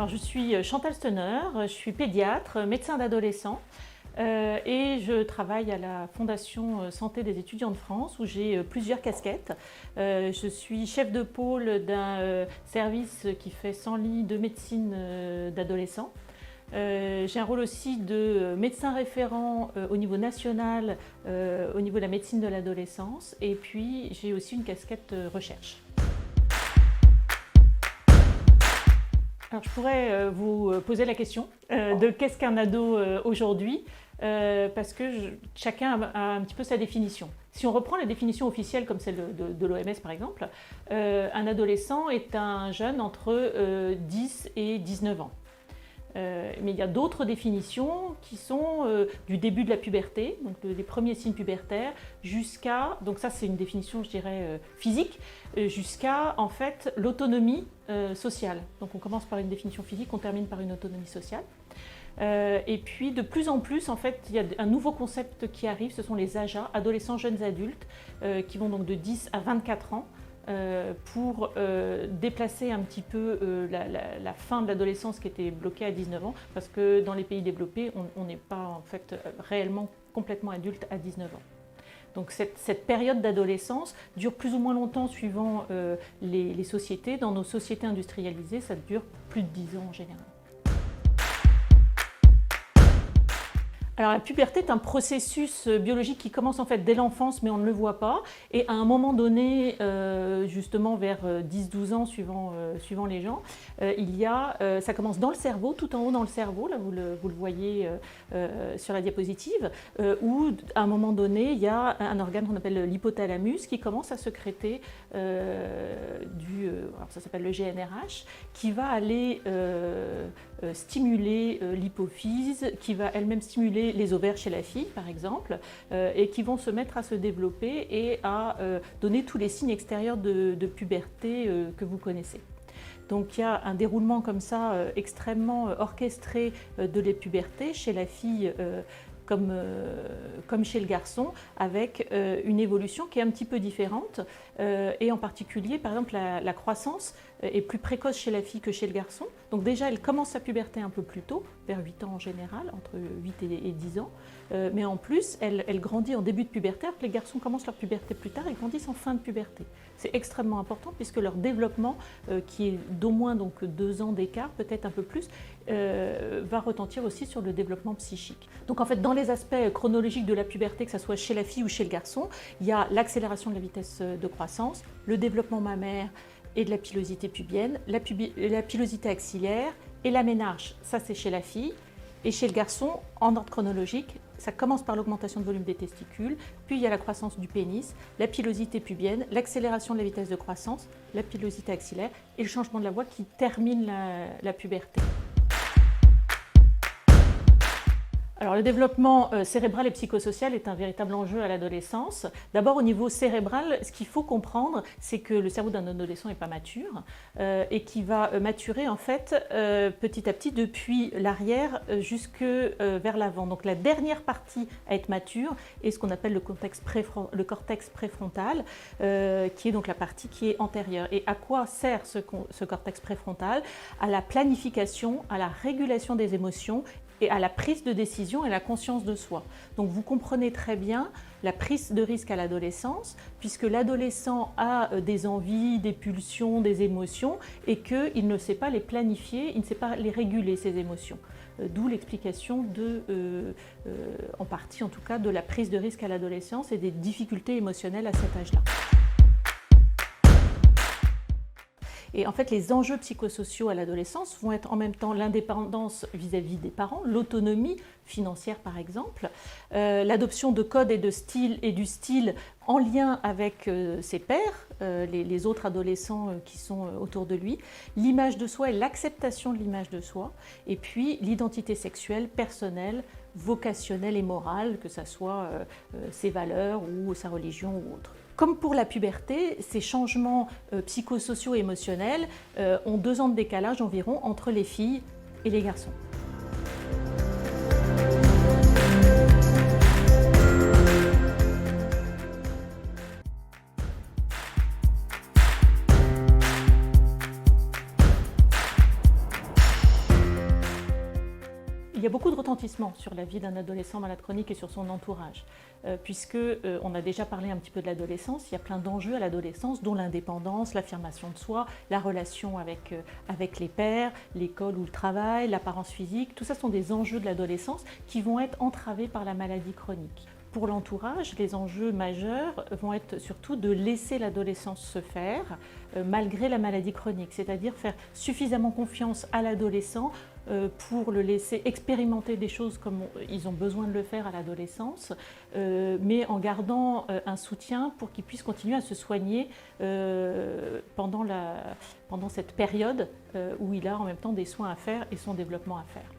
Alors, je suis Chantal Stener, je suis pédiatre, médecin d'adolescents et je travaille à la Fondation Santé des étudiants de France où j'ai plusieurs casquettes. Je suis chef de pôle d'un service qui fait 100 lits de médecine d'adolescents. J'ai un rôle aussi de médecin référent au niveau national, au niveau de la médecine de l'adolescence, et puis j'ai aussi une casquette recherche. Alors, je pourrais vous poser la question de qu'est-ce qu'un ado aujourd'hui, parce que chacun a un petit peu sa définition. Si on reprend la définition officielle comme celle de l'OMS par exemple, un adolescent est un jeune entre 10 et 19 ans. Mais il y a d'autres définitions qui sont du début de la puberté, donc des premiers signes pubertaires, jusqu'à, donc ça c'est une définition je dirais physique, jusqu'à en fait l'autonomie sociale. Donc on commence par une définition physique, on termine par une autonomie sociale. Et puis de plus en plus en fait il y a un nouveau concept qui arrive, ce sont les AJA, adolescents jeunes adultes, qui vont donc de 10 à 24 ans. Pour déplacer un petit peu la fin de l'adolescence qui était bloquée à 19 ans, parce que dans les pays développés, on n'est pas en fait réellement complètement adulte à 19 ans. Donc cette période d'adolescence dure plus ou moins longtemps suivant les sociétés. Dans nos sociétés industrialisées, ça dure plus de 10 ans en général. Alors la puberté est un processus biologique qui commence en fait dès l'enfance, mais on ne le voit pas. Et à un moment donné, justement vers 10-12 ans, suivant les gens, ça commence dans le cerveau, tout en haut dans le cerveau, là vous le voyez sur la diapositive, où à un moment donné, il y a un organe qu'on appelle l'hypothalamus qui commence à sécréter alors ça s'appelle le GnRH, qui va aller stimuler l'hypophyse, qui va elle-même stimuler les ovaires chez la fille, par exemple, et qui vont se mettre à se développer et à donner tous les signes extérieurs de puberté que vous connaissez. Donc il y a un déroulement comme ça extrêmement orchestré de la puberté chez la fille comme chez le garçon, avec une évolution qui est un petit peu différente, et en particulier, par exemple, la croissance est plus précoce chez la fille que chez le garçon. Donc déjà, elle commence sa puberté un peu plus tôt, vers 8 ans en général, entre 8 et 10 ans, mais en plus, elle grandit en début de puberté, alors que les garçons commencent leur puberté plus tard et grandissent en fin de puberté. C'est extrêmement important puisque leur développement, qui est d'au moins donc 2 ans d'écart, peut-être un peu plus, va retentir aussi sur le développement psychique. Donc en fait, dans les aspects chronologiques de la puberté, que ce soit chez la fille ou chez le garçon, il y a l'accélération de la vitesse de croissance, le développement mammaire et de la pilosité pubienne, la pilosité axillaire et la ménarche, ça c'est chez la fille. Et chez le garçon, en ordre chronologique, ça commence par l'augmentation de volume des testicules, puis il y a la croissance du pénis, la pilosité pubienne, l'accélération de la vitesse de croissance, la pilosité axillaire et le changement de la voix qui termine la puberté. Alors, le développement cérébral et psychosocial est un véritable enjeu à l'adolescence. D'abord, au niveau cérébral, ce qu'il faut comprendre, c'est que le cerveau d'un adolescent n'est pas mature et qui va maturer en fait petit à petit depuis l'arrière jusque vers l'avant. Donc, la dernière partie à être mature est ce qu'on appelle le cortex préfrontal, qui est donc la partie qui est antérieure. Et à quoi sert ce cortex préfrontal? À la planification, à la régulation des émotions et à la prise de décision et la conscience de soi. Donc vous comprenez très bien la prise de risque à l'adolescence, puisque l'adolescent a des envies, des pulsions, des émotions, et qu'il ne sait pas les planifier, il ne sait pas les réguler, ces émotions. D'où l'explication en partie en tout cas, de la prise de risque à l'adolescence et des difficultés émotionnelles à cet âge-là. Et en fait, les enjeux psychosociaux à l'adolescence vont être en même temps l'indépendance vis-à-vis des parents, l'autonomie financière par exemple, l'adoption de codes et du style en lien avec ses pairs, les autres adolescents qui sont autour de lui, l'image de soi et l'acceptation de l'image de soi, et puis l'identité sexuelle, personnelle, vocationnelle et morale, que ce soit ses valeurs ou sa religion ou autre. Comme pour la puberté, ces changements psychosociaux et émotionnels ont 2 ans de décalage environ entre les filles et les garçons. retentissement sur la vie d'un adolescent malade chronique et sur son entourage. Puisque on a déjà parlé un petit peu de l'adolescence, il y a plein d'enjeux à l'adolescence, dont l'indépendance, l'affirmation de soi, la relation avec les pairs, l'école ou le travail, l'apparence physique. Tout ça sont des enjeux de l'adolescence qui vont être entravés par la maladie chronique. Pour l'entourage, les enjeux majeurs vont être surtout de laisser l'adolescence se faire malgré la maladie chronique, c'est-à-dire faire suffisamment confiance à l'adolescent pour le laisser expérimenter des choses comme ils ont besoin de le faire à l'adolescence, mais en gardant un soutien pour qu'ils puissent continuer à se soigner pendant cette période où il a en même temps des soins à faire et son développement à faire.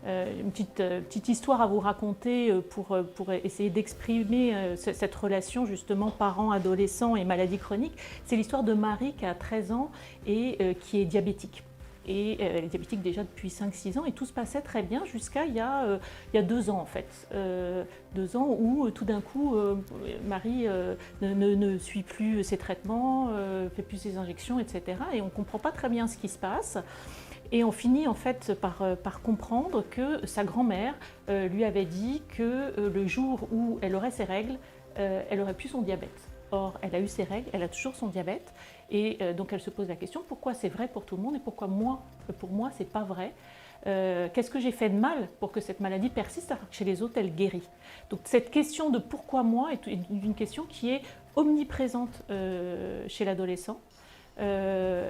Une petite histoire à vous raconter pour essayer d'exprimer cette relation justement parents-adolescents et maladie chronique. C'est l'histoire de Marie qui a 13 ans et qui est diabétique. Et elle est diabétique déjà depuis 5-6 ans et tout se passait très bien jusqu'à il y a 2 ans en fait. 2 ans où tout d'un coup Marie ne suit plus ses traitements, fait plus ses injections, etc. Et on ne comprend pas très bien ce qui se passe. Et on finit en fait par comprendre que sa grand-mère lui avait dit que le jour où elle aurait ses règles, elle aurait plus son diabète. Or, elle a eu ses règles, elle a toujours son diabète, et donc elle se pose la question pourquoi c'est vrai pour tout le monde et pourquoi pour moi c'est pas vrai. Qu'est-ce que j'ai fait de mal pour que cette maladie persiste alors que chez les autres elle guérit? Donc cette question de pourquoi moi est une question qui est omniprésente chez l'adolescent.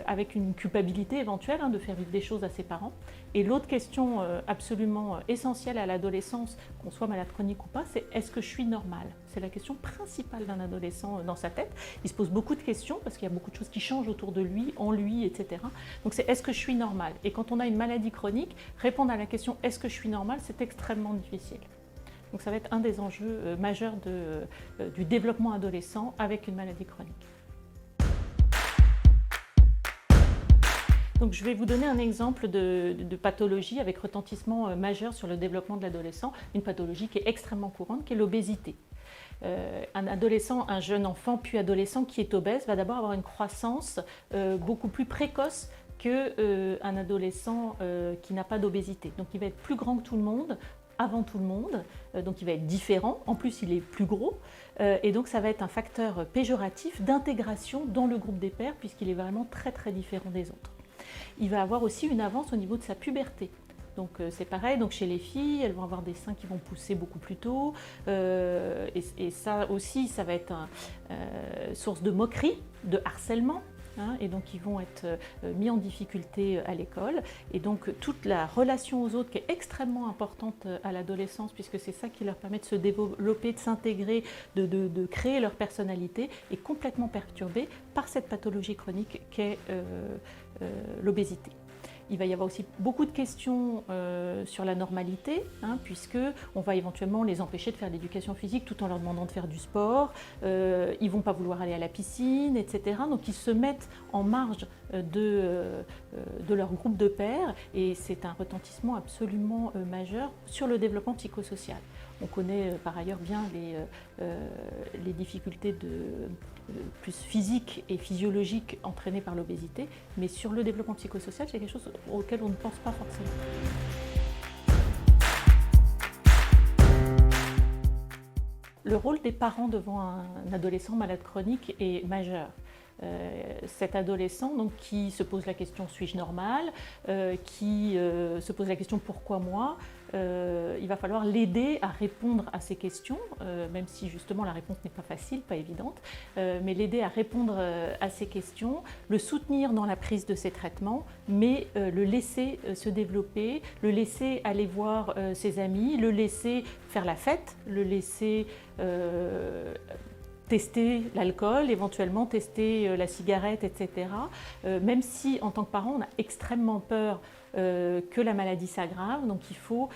Avec une culpabilité éventuelle de faire vivre des choses à ses parents. Et l'autre question absolument essentielle à l'adolescence, qu'on soit malade chronique ou pas, c'est est-ce que je suis normale? C'est la question principale d'un adolescent dans sa tête. Il se pose beaucoup de questions parce qu'il y a beaucoup de choses qui changent autour de lui, en lui, etc. Donc c'est est-ce que je suis normale? Et quand on a une maladie chronique, répondre à la question est-ce que je suis normale, c'est extrêmement difficile. Donc ça va être un des enjeux majeurs du développement adolescent avec une maladie chronique. Donc, je vais vous donner un exemple de pathologie avec retentissement majeur sur le développement de l'adolescent, une pathologie qui est extrêmement courante, qui est l'obésité. Un adolescent, un jeune enfant puis adolescent qui est obèse va d'abord avoir une croissance beaucoup plus précoce qu'un adolescent qui n'a pas d'obésité. Donc il va être plus grand que tout le monde, avant tout le monde, donc il va être différent, en plus il est plus gros, et donc ça va être un facteur péjoratif d'intégration dans le groupe des pairs puisqu'il est vraiment très très différent des autres. Il va avoir aussi une avance au niveau de sa puberté. Donc c'est pareil, donc chez les filles, elles vont avoir des seins qui vont pousser beaucoup plus tôt. Et ça aussi, ça va être source de moquerie, de harcèlement. Et donc ils vont être mis en difficulté à l'école. Et donc toute la relation aux autres qui est extrêmement importante à l'adolescence, puisque c'est ça qui leur permet de se développer, de s'intégrer, de créer leur personnalité, est complètement perturbée par cette pathologie chronique qu'est l'obésité. Il va y avoir aussi beaucoup de questions sur la normalité, puisqu'on va éventuellement les empêcher de faire de l'éducation physique tout en leur demandant de faire du sport. Ils ne vont pas vouloir aller à la piscine, etc. Donc ils se mettent en marge de leur groupe de pairs et c'est un retentissement absolument majeur sur le développement psychosocial. On connaît par ailleurs bien les difficultés plus physiques et physiologiques entraînées par l'obésité, mais sur le développement psychosocial, c'est quelque chose auquel on ne pense pas forcément. Le rôle des parents devant un adolescent malade chronique est majeur. Cet adolescent donc, qui se pose la question « suis-je normal ?», qui se pose la question « pourquoi moi ?», il va falloir l'aider à répondre à ces questions, même si justement la réponse n'est pas facile, pas évidente, mais l'aider à répondre à ces questions, le soutenir dans la prise de ses traitements, mais le laisser se développer, le laisser aller voir ses amis, le laisser faire la fête, le laisser tester l'alcool, éventuellement tester la cigarette, etc. Même si, en tant que parent, on a extrêmement peur que la maladie s'aggrave. Donc il faut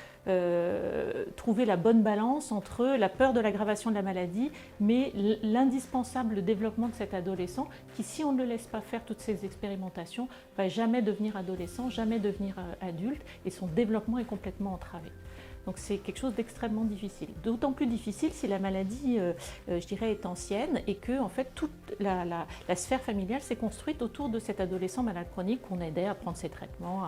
trouver la bonne balance entre la peur de l'aggravation de la maladie, mais l'indispensable développement de cet adolescent qui, si on ne le laisse pas faire toutes ces expérimentations, va jamais devenir adolescent, jamais devenir adulte, et son développement est complètement entravé. Donc c'est quelque chose d'extrêmement difficile. D'autant plus difficile si la maladie, je dirais, est ancienne et que en fait, toute la sphère familiale s'est construite autour de cet adolescent malade chronique qu'on aidait à prendre ses traitements,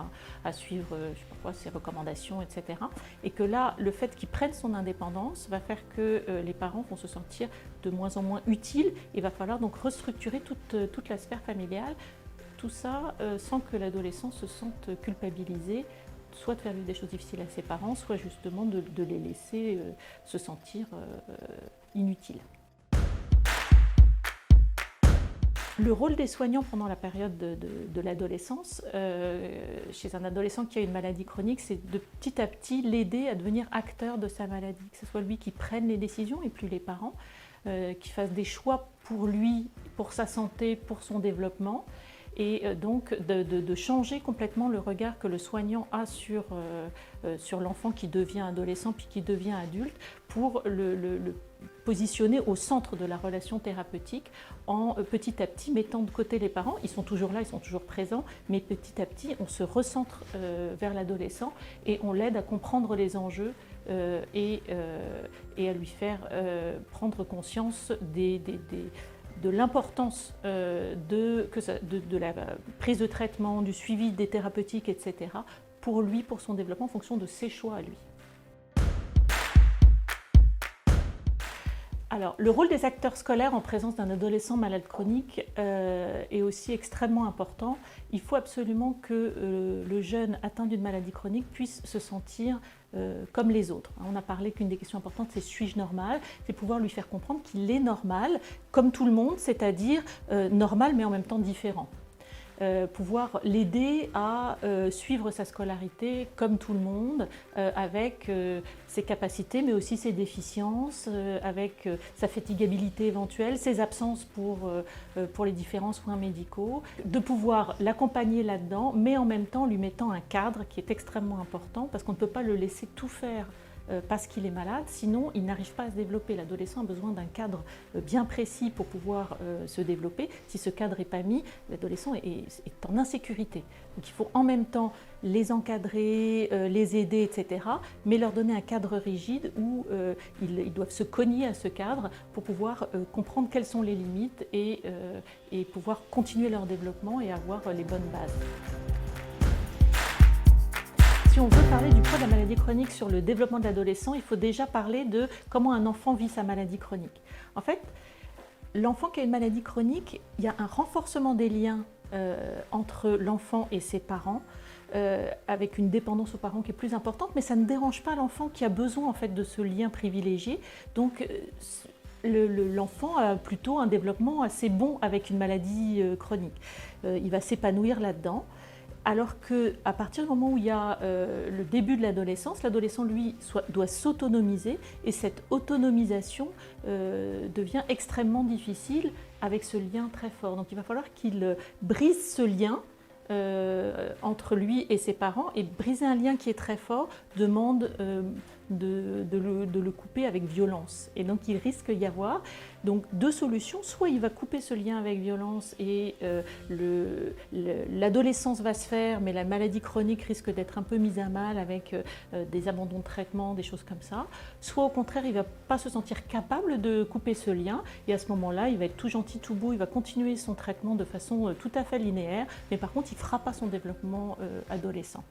à suivre je sais pas quoi, ses recommandations, etc. Et que là, le fait qu'il prenne son indépendance va faire que les parents vont se sentir de moins en moins utiles. Il va falloir donc restructurer toute la sphère familiale. Tout ça sans que l'adolescent se sente culpabilisé, soit de faire vivre des choses difficiles à ses parents, soit justement de les laisser se sentir inutiles. Le rôle des soignants pendant la période de l'adolescence, chez un adolescent qui a une maladie chronique, c'est de petit à petit l'aider à devenir acteur de sa maladie, que ce soit lui qui prenne les décisions et plus les parents, qui fassent des choix pour lui, pour sa santé, pour son développement. Et donc de changer complètement le regard que le soignant a sur l'enfant qui devient adolescent puis qui devient adulte pour le positionner au centre de la relation thérapeutique en petit à petit mettant de côté les parents. Ils sont toujours là, ils sont toujours présents, mais petit à petit on se recentre vers l'adolescent et on l'aide à comprendre les enjeux et à lui faire prendre conscience de l'importance de la prise de traitement, du suivi des thérapeutiques, etc., pour lui, pour son développement, en fonction de ses choix à lui. Alors, le rôle des acteurs scolaires en présence d'un adolescent malade chronique est aussi extrêmement important. Il faut absolument que le jeune atteint d'une maladie chronique puisse se sentir comme les autres. On a parlé qu'une des questions importantes, c'est suis-je normal ? C'est pouvoir lui faire comprendre qu'il est normal, comme tout le monde, c'est-à-dire normal mais en même temps différent. Pouvoir l'aider à suivre sa scolarité comme tout le monde, avec ses capacités mais aussi ses déficiences, avec sa fatigabilité éventuelle, ses absences pour les différents soins médicaux, de pouvoir l'accompagner là-dedans mais en même temps lui mettant un cadre qui est extrêmement important parce qu'on ne peut pas le laisser tout faire parce qu'il est malade, sinon il n'arrive pas à se développer. L'adolescent a besoin d'un cadre bien précis pour pouvoir se développer. Si ce cadre n'est pas mis, l'adolescent est en insécurité. Donc il faut en même temps les encadrer, les aider, etc., mais leur donner un cadre rigide où ils doivent se cogner à ce cadre pour pouvoir comprendre quelles sont les limites et pouvoir continuer leur développement et avoir les bonnes bases. Si on veut parler du poids de la maladie chronique sur le développement de l'adolescent, il faut déjà parler de comment un enfant vit sa maladie chronique. En fait, l'enfant qui a une maladie chronique, il y a un renforcement des liens entre l'enfant et ses parents, avec une dépendance aux parents qui est plus importante, mais ça ne dérange pas l'enfant qui a besoin en fait, de ce lien privilégié. Donc, l'enfant a plutôt un développement assez bon avec une maladie chronique. Il va s'épanouir là-dedans. Alors qu'à partir du moment où il y a le début de l'adolescence, l'adolescent, lui, doit s'autonomiser et cette autonomisation devient extrêmement difficile avec ce lien très fort. Donc il va falloir qu'il brise ce lien entre lui et ses parents, et briser un lien qui est très fort demande de le couper avec violence. Et donc il risque d'y avoir donc deux solutions, soit il va couper ce lien avec violence et l'adolescence va se faire, mais la maladie chronique risque d'être un peu mise à mal avec des abandons de traitement, des choses comme ça, soit au contraire il ne va pas se sentir capable de couper ce lien, et à ce moment-là il va être tout gentil, tout beau, il va continuer son traitement de façon tout à fait linéaire, mais par contre il ne fera pas son développement adolescent.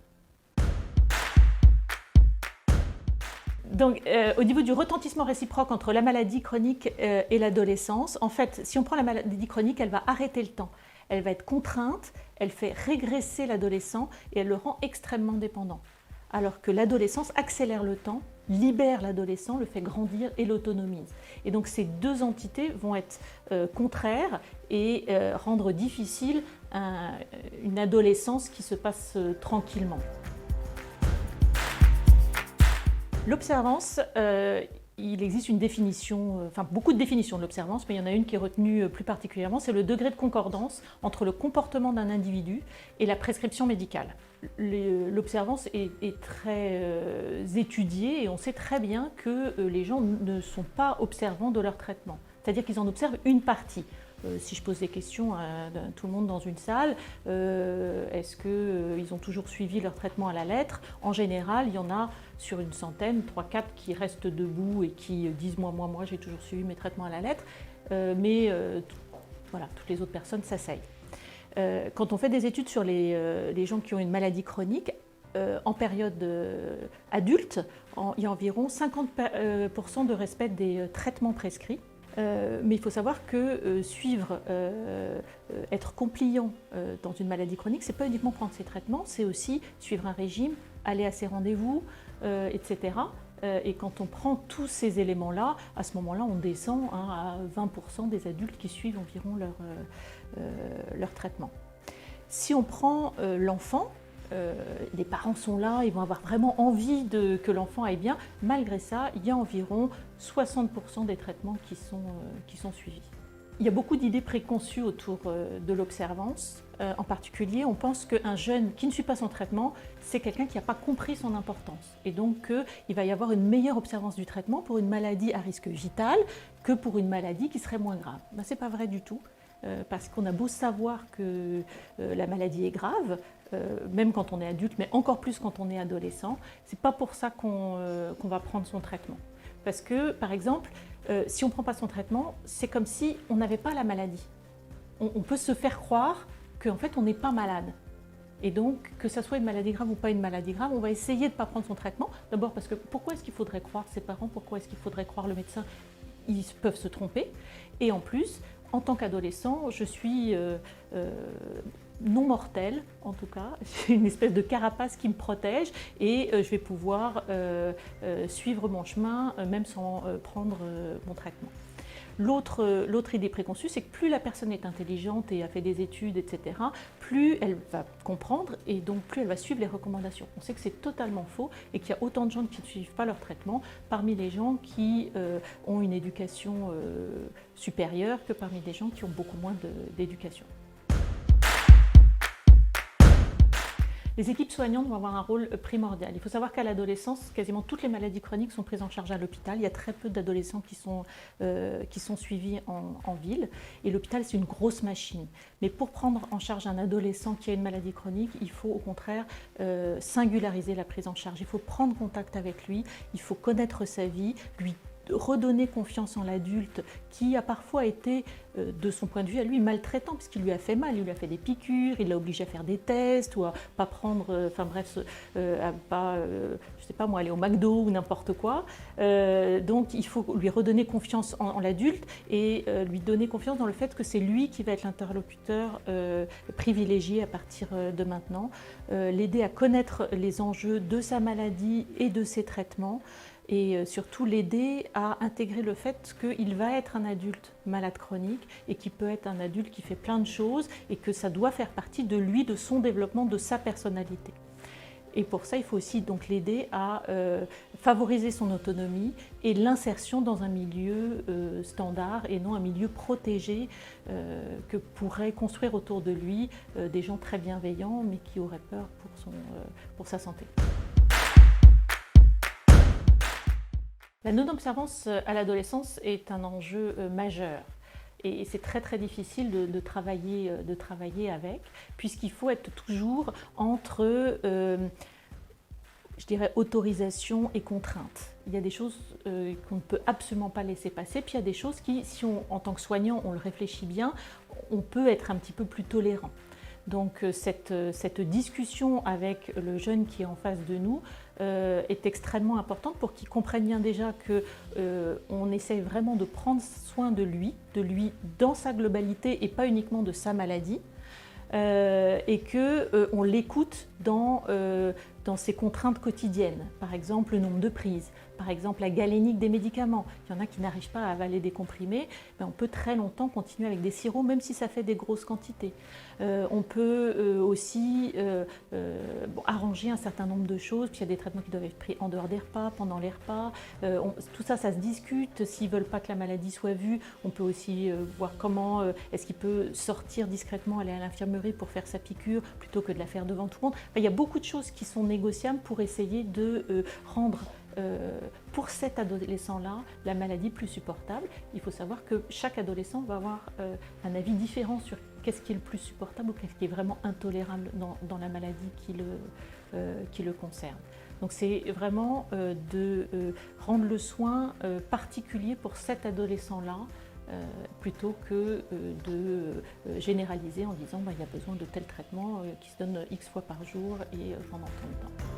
Donc, au niveau du retentissement réciproque entre la maladie chronique et l'adolescence, en fait, si on prend la maladie chronique, elle va arrêter le temps. Elle va être contrainte, elle fait régresser l'adolescent et elle le rend extrêmement dépendant. Alors que l'adolescence accélère le temps, libère l'adolescent, le fait grandir et l'autonomise. Et donc ces deux entités vont être contraires et rendre difficile une adolescence qui se passe tranquillement. L'observance, il existe une définition, enfin beaucoup de définitions de l'observance, mais il y en a une qui est retenue plus particulièrement, c'est le degré de concordance entre le comportement d'un individu et la prescription médicale. l'observance est très étudiée et on sait très bien que les gens ne sont pas observants de leur traitement. C'est-à-dire qu'ils en observent une partie. Si je pose des questions à tout le monde dans une salle, est-ce qu'ils ont toujours suivi leur traitement à la lettre? En général, il y en a sur une centaine, 3-4 qui restent debout et qui disent moi, j'ai toujours suivi mes traitements à la lettre. Voilà, toutes les autres personnes s'asseyent. Quand on fait des études sur les gens qui ont une maladie chronique, en période adulte, il y a environ 50% de respect des traitements prescrits. Mais il faut savoir que suivre, être compliant dans une maladie chronique, c'est pas uniquement prendre ses traitements, c'est aussi suivre un régime, aller à ses rendez-vous, etc. Et quand on prend tous ces éléments-là, à ce moment-là, on descend à 20% des adultes qui suivent environ leur traitement. Si on prend l'enfant, les parents sont là, ils vont avoir vraiment envie que l'enfant aille bien. Malgré ça, il y a environ 60% des traitements qui sont suivis. Il y a beaucoup d'idées préconçues autour de l'observance. En particulier, on pense qu'un jeune qui ne suit pas son traitement, c'est quelqu'un qui n'a pas compris son importance. Et donc, il va y avoir une meilleure observance du traitement pour une maladie à risque vital que pour une maladie qui serait moins grave. Ben, ce n'est pas vrai du tout. Parce qu'on a beau savoir que la maladie est grave, même quand on est adulte, mais encore plus quand on est adolescent, c'est pas pour ça qu'on va prendre son traitement. Parce que, par exemple, si on ne prend pas son traitement, c'est comme si on n'avait pas la maladie. On peut se faire croire qu'en fait on n'est pas malade. Et donc, que ça soit une maladie grave ou pas une maladie grave, on va essayer de ne pas prendre son traitement. D'abord parce que pourquoi est-ce qu'il faudrait croire ses parents? Pourquoi est-ce qu'il faudrait croire le médecin? Ils peuvent se tromper. Et en plus, en tant qu'adolescent, je suis non mortelle, en tout cas. J'ai une espèce de carapace qui me protège et je vais pouvoir suivre mon chemin même sans prendre mon traitement. L'autre idée préconçue, c'est que plus la personne est intelligente et a fait des études, etc., plus elle va comprendre et donc plus elle va suivre les recommandations. On sait que c'est totalement faux et qu'il y a autant de gens qui ne suivent pas leur traitement parmi les gens qui ont une éducation supérieure que parmi des gens qui ont beaucoup moins d'éducation. Les équipes soignantes vont avoir un rôle primordial. Il faut savoir qu'à l'adolescence, quasiment toutes les maladies chroniques sont prises en charge à l'hôpital. Il y a très peu d'adolescents qui sont suivis en ville. Et l'hôpital, c'est une grosse machine. Mais pour prendre en charge un adolescent qui a une maladie chronique, il faut au contraire singulariser la prise en charge. Il faut prendre contact avec lui, il faut connaître sa vie, lui redonner confiance en l'adulte qui a parfois été, de son point de vue à lui, maltraitant parce qu'il lui a fait mal, il lui a fait des piqûres, il l'a obligé à faire des tests ou à pas prendre, à pas, je sais pas moi, aller au McDo ou n'importe quoi. Donc il faut lui redonner confiance en l'adulte et lui donner confiance dans le fait que c'est lui qui va être l'interlocuteur privilégié à partir de maintenant, l'aider à connaître les enjeux de sa maladie et de ses traitements. Et surtout l'aider à intégrer le fait qu'il va être un adulte malade chronique et qu'il peut être un adulte qui fait plein de choses et que ça doit faire partie de lui, de son développement, de sa personnalité. Et pour ça, il faut aussi donc l'aider à favoriser son autonomie et l'insertion dans un milieu standard et non un milieu protégé que pourraient construire autour de lui des gens très bienveillants mais qui auraient peur pour sa santé. La non-observance à l'adolescence est un enjeu majeur et c'est très très difficile de travailler avec puisqu'il faut être toujours entre, je dirais, autorisation et contrainte. Il y a des choses qu'on ne peut absolument pas laisser passer, puis il y a des choses qui, si en tant que soignant on le réfléchit bien, on peut être un petit peu plus tolérant. Donc cette discussion avec le jeune qui est en face de nous est extrêmement importante pour qu'il comprenne bien déjà qu'on essaye vraiment de prendre soin de lui dans sa globalité et pas uniquement de sa maladie, et qu'on l'écoute dans ses contraintes quotidiennes, par exemple le nombre de prises, par exemple la galénique des médicaments. Il y en a qui n'arrivent pas à avaler des comprimés, mais on peut très longtemps continuer avec des sirops, même si ça fait des grosses quantités. On peut aussi arranger un certain nombre de choses, puis il y a des traitements qui doivent être pris en dehors des repas, pendant les repas. Tout ça, ça se discute. S'ils ne veulent pas que la maladie soit vue, on peut aussi voir comment est-ce qu'il peut sortir discrètement, aller à l'infirmerie pour faire sa piqûre, plutôt que de la faire devant tout le monde. Enfin, il y a beaucoup de choses qui sont négociables pour essayer de rendre pour cet adolescent-là la maladie plus supportable. Il faut savoir que chaque adolescent va avoir un avis différent sur qu'est-ce qui est le plus supportable ou qu'est-ce qui est vraiment intolérable dans la maladie qui le concerne. Donc c'est vraiment de rendre le soin particulier pour cet adolescent-là, plutôt que de généraliser en disant il y a besoin de tel traitement qui se donne X fois par jour et pendant tant de temps.